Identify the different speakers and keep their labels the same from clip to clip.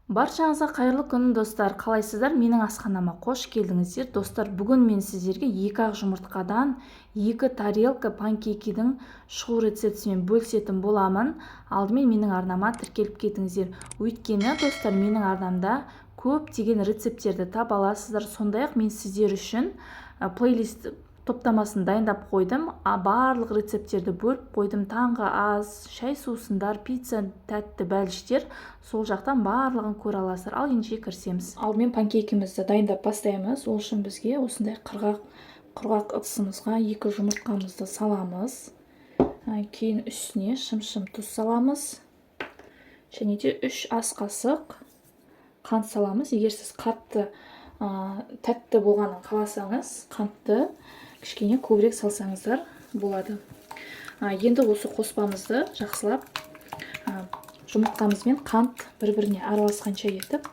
Speaker 1: Баршаңызға қайырлы күн достар, қалайсыздар? Менің асханама қош келдіңіздер. Достар, бүгін мен сіздерге 2-ақ жұмыртқадан 2 тарелка панкейкидің шығу рецептісімен бөлісетін боламын. Алдымен менің арнама тіркеліп кетіңіздер. Өйткені достар, менің арнамда көптеген рецепттерді таба аласыздар. Сондай-ақ мен сіздер үшін плейлист топтамасын дайындап қойдым. Барлық рецепттерді бөліп қойдым. Таңғы ас, шай сусындар, пицца, тәтті бәліштер, сол жақтан барлығын көре аласыздар. Ал енді кірісеміз. Алдымен панкейкімізді дайындап бастаймыз. Ол үшін бізге осындай құрғақ ыдысымызға 2 жұмыртқамызды саламыз. Кейін үстіне шым-шым тұз саламыз. Және де 3 ас қасық қант саламыз. Егер сіз қатты тәтті болғанын қаласаңыз, қантты кішкене көбірек салсаңыздар болады. Енді осы қоспамызды жақсылап жұмыртқамыз мен қант бір-біріне араласқанша етіп,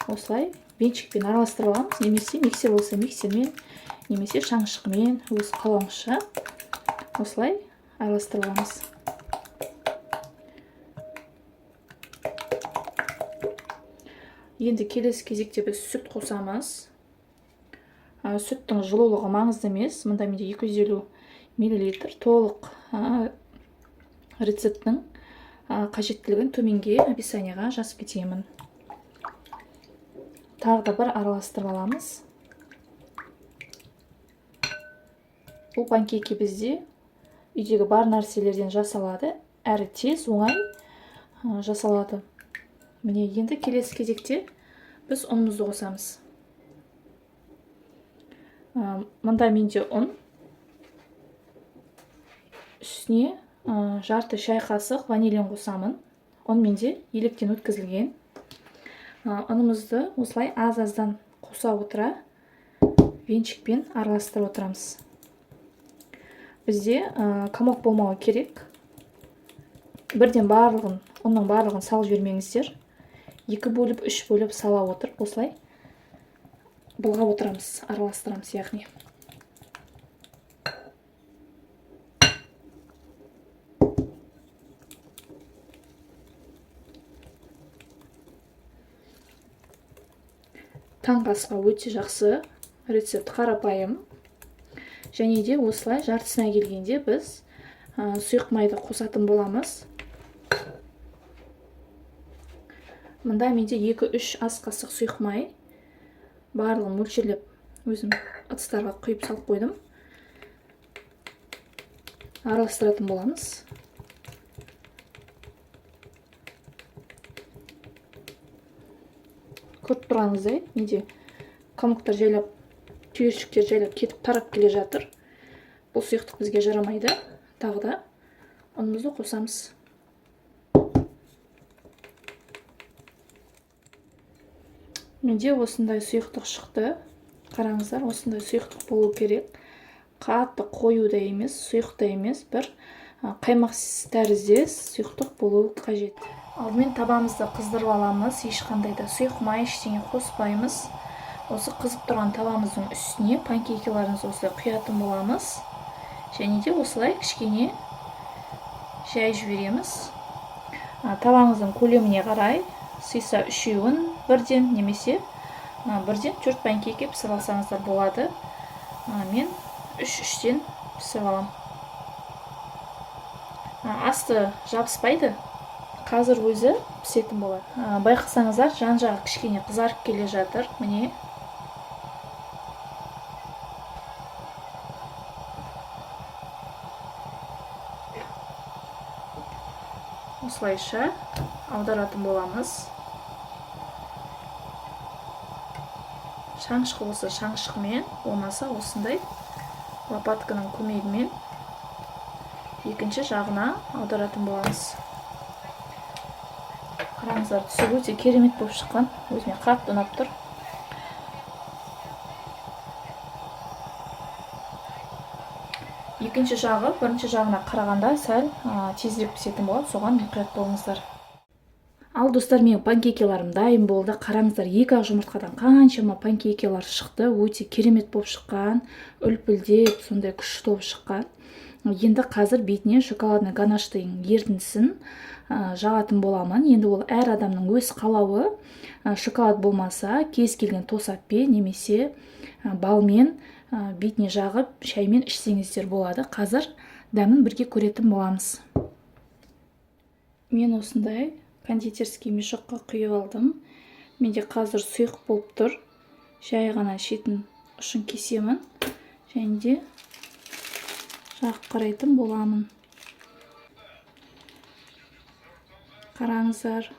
Speaker 1: осылай венчикпен араластырып аламыз. Немесе миксер болса миксермен, немесе шаңшықмен, өз қалауыңызша осылай араластырып аламыз. Енді келесі кезекте біз сүт қосамыз. Сүттің жылулығы маңызды емес. Мұнда менде 250 мл толық рецептің қажеттілігін төменге описанияға жазып кетемін. Тағы да бір араластырып аламыз. Бұл панкейки бізде үйдегі бар нәрселерден жасалады, әрі тез, оңай жасалады. Міне енді келесі кезекте біз ұнымызды қосамыз. Мұнда менде ұн, үстіне жарты шай қасық ванилин қосамын. Ұн менде електен өткізілген. Ұнымызды осылай аз-аздан қоса отыра венчикпен араластырып отырамыз. Бізде комок болмауы керек. Бірден ұнның барлығын салып жібермеңіздер. 2 бөліп, 3 бөліп сала отырып, осылай былғап отырамыз, араластырамыз яғни. Таңғы асқа өте жақсы рецепт, қарапайым. Және де осылай жартысына келгенде біз сұйық майды қосатын боламыз. Мұнда менде 2-3 ас қасық сұйық май. Барлығын мөлшерлеп өзім ыдыстарға құйып салып қойдым. Араластыратын боламыз. Көріп тұрғаныңыздай, менде комоктар жайлап, түйіршіктер жайлап кетіп тарап келе жатыр. Бұл сұйықтық бізге жарамайды. Тағы да ұнымызды қосамыз. Менде осындай сұйықтық шықты. Қараңыздар, осындай сұйықтық болу керек. Қатты қою да емес, сұйық та емес, бір қаймақ тәріздес сұйықтық болу қажет. Алдымен табамызды қыздырып аламыз. Ешқандай да сұйық май ештеңе қоспаймыз. Осы қызып тұрған табамыздың үстіне панкейкаларымызды осылай құятын боламыз. Және де осылай кішкене жай жібереміз. Табамыздың көлеміне қарай сыйса 3-еуін бірден, немесе бірден 4 панкейки пісіріп алсаңыздар болады. Мен 3-3-тен пісіріп алам. Асты жабыспайды. Қазір өзі пісетін болады. Байқасаңыздар, жан-жағы кішкене қызарып келе жатыр. Міне. Осылайша аударатын боламыз. Шаңшқы болса шаңшқымен, болмаса осындай лопатканың көмегімен екінші жағына аударатын боламыз. Қараңыздар, түсі өте керемет болып шыққан. Өзіме қатты ұнап тұр. Екінші жағы бірінші жағына қарағанда сәл тезірек пісетін болады. Соған мұқият болыңыздар. Ал достар, менің панкейкеларым дайын болды. Қараңыздар, 2-ақ жұмыртқадан қаншама панкейкелар шықты. Өте керемет болып шыққан, үлпілдеп, сондай күшті болып шыққан. Енді қазір бетіне шоколадный ганаштың ерітіндісін жағатын боламын. Енді ол әр адамның өз қалауы. Шоколад болмаса кез келген тосаппен немесе балмен бетіне жағып шаймен ішсеңіздер болады. Қазір дәмін бірге көретін боламыз. Мен осындай кондитерский мешокқа құйып алдым. Менде қазір сұйық болып тұр. Жай ғана шетін ұшын кесемін. Және де жағып қарайтын боламын. Қараңыздар.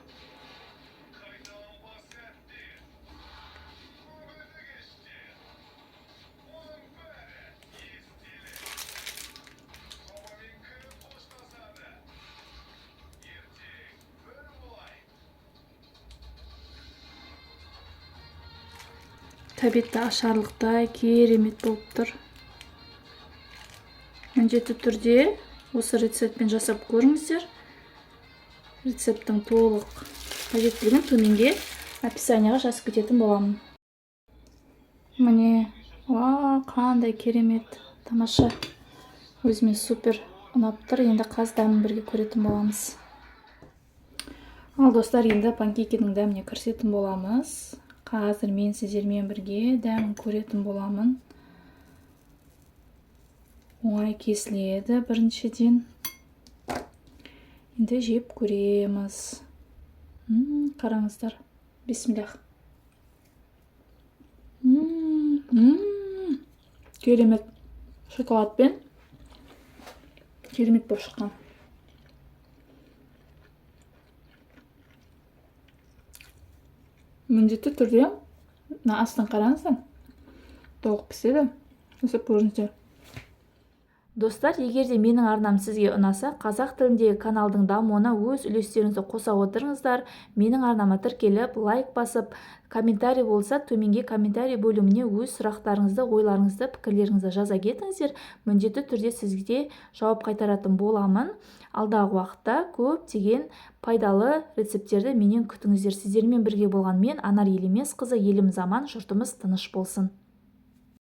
Speaker 1: Тәбетті ашарлықтай керемет болып тұр. Міндетті түрде осы рецептпен жасап көріңіздер. Рецепттің толық қажеттілігін төменге описанияға жазып кететін боламын. Міне, қандай керемет, тамаша. Өзіме супер ұнап тұр. Енді қазір дәмін бірге көретін боламыз. Ал достар, енді панкейкінің дәміне кірісетін боламыз. Қазір мен сіздермен бірге дәмін көретін боламын. Оңай кесіледі біріншіден. Енді жеп көреміз. Қараңыздар. Бисмиллах. Керемет шоколадпен. Керемет болып шыққан. Міндетті түрде астын қараңыздар. Толық піседі. Жасап көріңіздер. Достар, егер де менің арнам сізге ұнаса, қазақ тіліндегі каналдың дамуына өз үлестеріңізді қоса отырыңыздар. Менің арнама тіркеліп, лайк басып, комментарий болса, төменге комментарий бөліміне өз сұрақтарыңызды, ойларыңызды, пікірлеріңізді жаза кетіңіздер. Міндетті түрде сізге жауап қайтаратын боламын. Алдағы уақытта көптеген пайдалы рецепттерді менен күтіңіздер. Сіздермен бірге болған мен, Анар Елемесқызы. Еліміз аман, жұртымыз тыныш болсын.